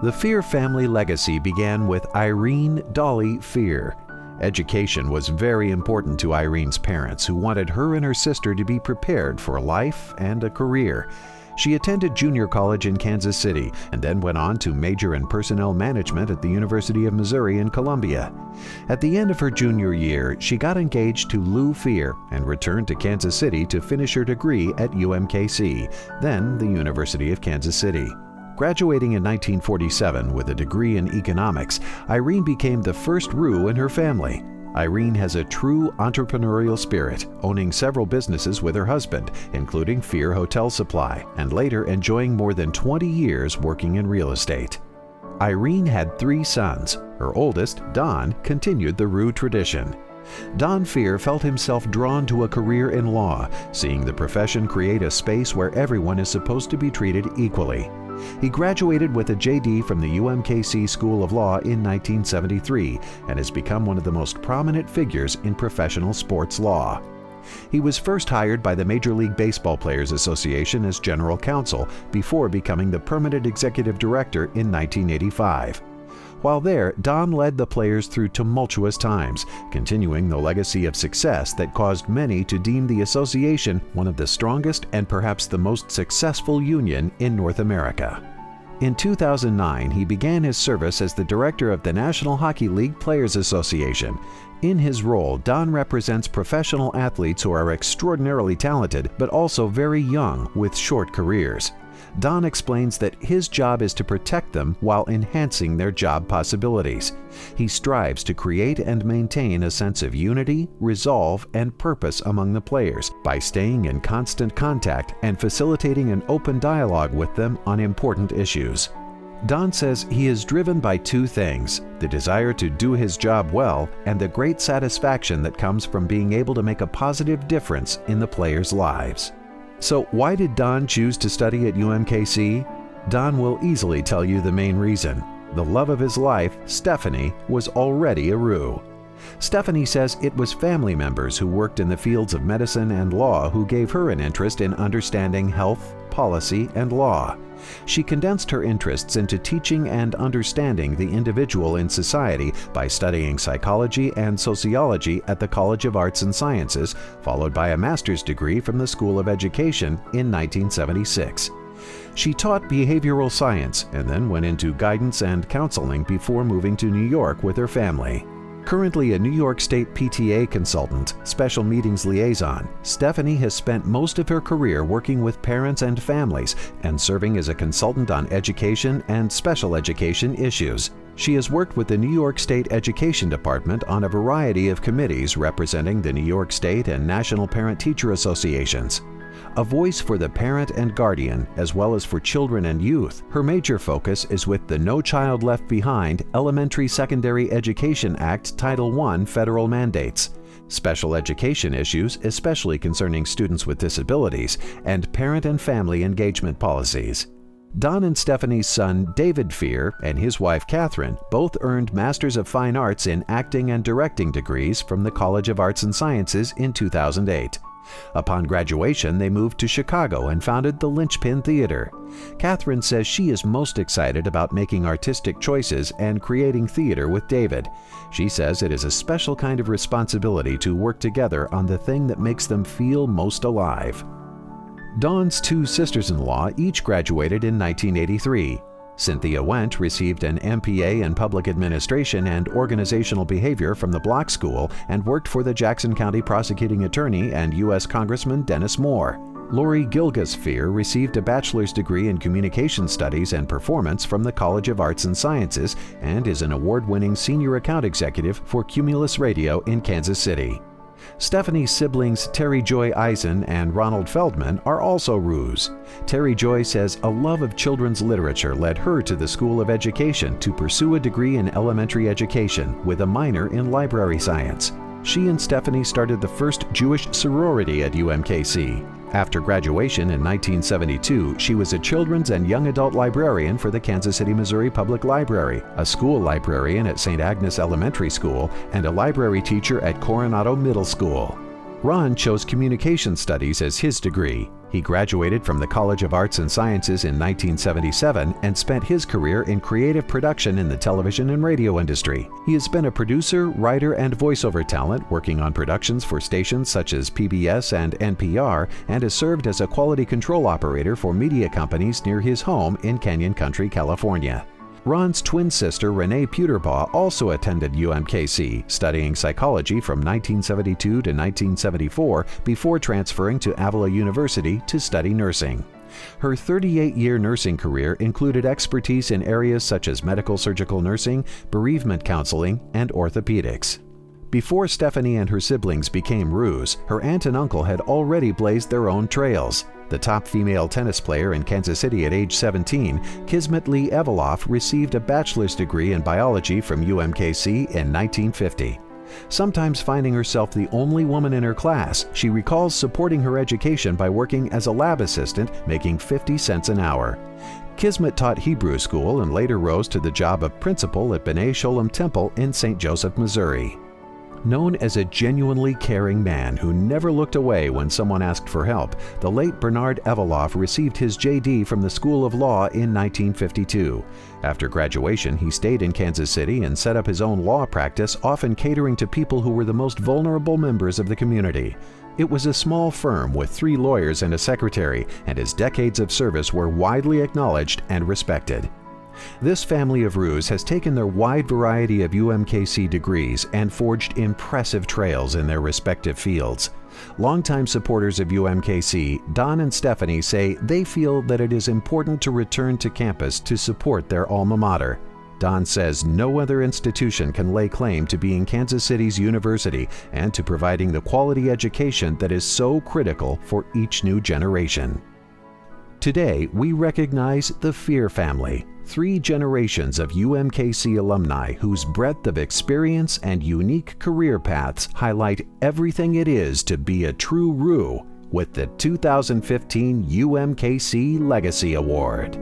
The Fehr family legacy began with Irene Dolly Fehr. Education was very important to Irene's parents, who wanted her and her sister to be prepared for life and a career. She attended junior college in Kansas City and then went on to major in personnel management at the University of Missouri in Columbia. At the end of her junior year, she got engaged to Lou Fehr and returned to Kansas City to finish her degree at Umkc, then the University of Kansas City. Graduating in 1947 with a degree in economics, Irene became the first Roo in her family. Irene has a true entrepreneurial spirit, owning several businesses with her husband, including Fehr Hotel Supply, and later enjoying more than 20 years working in real estate. Irene had 3 sons. Her oldest, Don, continued the Roo tradition. Don Fehr felt himself drawn to a career in law, seeing the profession create a space where everyone is supposed to be treated equally. He graduated with a JD from the Umkc School of Law in 1973 and has become one of the most prominent figures in professional sports law. He was first hired by the Major League Baseball Players Association as general counsel before becoming the permanent executive director in 1985. While there, Don led the players through tumultuous times, continuing the legacy of success that caused many to deem the association one of the strongest and perhaps the most successful union in North America. In 2009, he began his service as the director of the National Hockey League Players Association. In his role, Don represents professional athletes who are extraordinarily talented but also very young with short careers. Don explains that his job is to protect them while enhancing their job possibilities. He strives to create and maintain a sense of unity, resolve, and purpose among the players by staying in constant contact and facilitating an open dialogue with them on important issues. Don says he is driven by 2 things: the desire to do his job well and the great satisfaction that comes from being able to make a positive difference in the players' lives. So why did Don choose to study at Umkc? Don will easily tell you the main reason. The love of his life, Stephanie, was already a Roo. Stephanie says it was family members who worked in the fields of medicine and law who gave her an interest in understanding health, policy, and law. She condensed her interests into teaching and understanding the individual in society by studying psychology and sociology at the College of Arts and Sciences, followed by a master's degree from the School of Education in 1976. She taught behavioral science and then went into guidance and counseling before moving to New York with her family. Currently a New York State PTA consultant, special meetings liaison, Stephanie has spent most of her career working with parents and families and serving as a consultant on education and special education issues. She has worked with the New York State Education Department on a variety of committees representing the New York State and National Parent-Teacher Associations. A voice for the parent and guardian, as well as for children and youth, her major focus is with the No Child Left Behind Elementary Secondary Education Act Title I federal mandates, special education issues, especially concerning students with disabilities, and parent and family engagement policies. Don and Stephanie's son David Fehr and his wife Catherine both earned Masters of Fine Arts in Acting and Directing degrees from the College of Arts and Sciences in 2008. Upon graduation, they moved to Chicago and founded the Linchpin Theater. Catherine says she is most excited about making artistic choices and creating theater with David. She says it is a special kind of responsibility to work together on the thing that makes them feel most alive. Don's 2 sisters-in-law each graduated in 1983. Cynthia Wendt received an MPA in Public Administration and Organizational Behavior from the Block School and worked for the Jackson County Prosecuting Attorney and U.S. Congressman Dennis Moore. Lori Gilgas Fehr received a bachelor's degree in Communication Studies and Performance from the College of Arts and Sciences and is an award-winning senior account executive for Cumulus Radio in Kansas City. Stephanie's siblings Terry Joy Eisen and Ronald Feldman are also Roos. Terry Joy says a love of children's literature led her to the School of Education to pursue a degree in elementary education with a minor in library science. She and Stephanie started the first Jewish sorority at Umkc. After graduation in 1972, she was a children's and young adult librarian for the Kansas City, Missouri Public Library, a school librarian at St. Agnes Elementary School, and a library teacher at Coronado Middle School. Ron chose Communication Studies as his degree. He graduated from the College of Arts and Sciences in 1977 and spent his career in creative production in the television and radio industry. He has been a producer, writer, and voiceover talent working on productions for stations such as PBS and NPR, and has served as a quality control operator for media companies near his home in Canyon Country, California. Ron's twin sister Renee Puterbaugh also attended UMKC, studying psychology from 1972 to 1974 before transferring to Avila University to study nursing. Her 38-year nursing career included expertise in areas such as medical surgical nursing, bereavement counseling, and orthopedics. Before Stephanie and her siblings became Ruse, her aunt and uncle had already blazed their own trails. The top female tennis player in Kansas City at age 17, Kismet Lee Eveleth, received a bachelor's degree in biology from UMKC in 1950. Sometimes finding herself the only woman in her class, she recalls supporting her education by working as a lab assistant, making 50 cents an hour. Kismet taught Hebrew school and later rose to the job of principal at B'nai Sholem Temple in St. Joseph, Missouri. Known as a genuinely caring man who never looked away when someone asked for help, the late Bernard Eveleth received his J.D. from the School of Law in 1952. After graduation, he stayed in Kansas City and set up his own law practice, often catering to people who were the most vulnerable members of the community. It was a small firm with 3 lawyers and a secretary, and his decades of service were widely acknowledged and respected. This family of Ruse has taken their wide variety of UMKC degrees and forged impressive trails in their respective fields. Longtime supporters of UMKC, Don and Stephanie say they feel that it is important to return to campus to support their alma mater. Don says no other institution can lay claim to being Kansas City's university and to providing the quality education that is so critical for each new generation. Today, we recognize the Fehr family, 3 generations of UMKC alumni whose breadth of experience and unique career paths highlight everything it is to be a true Rue with the 2015 UMKC Legacy Award.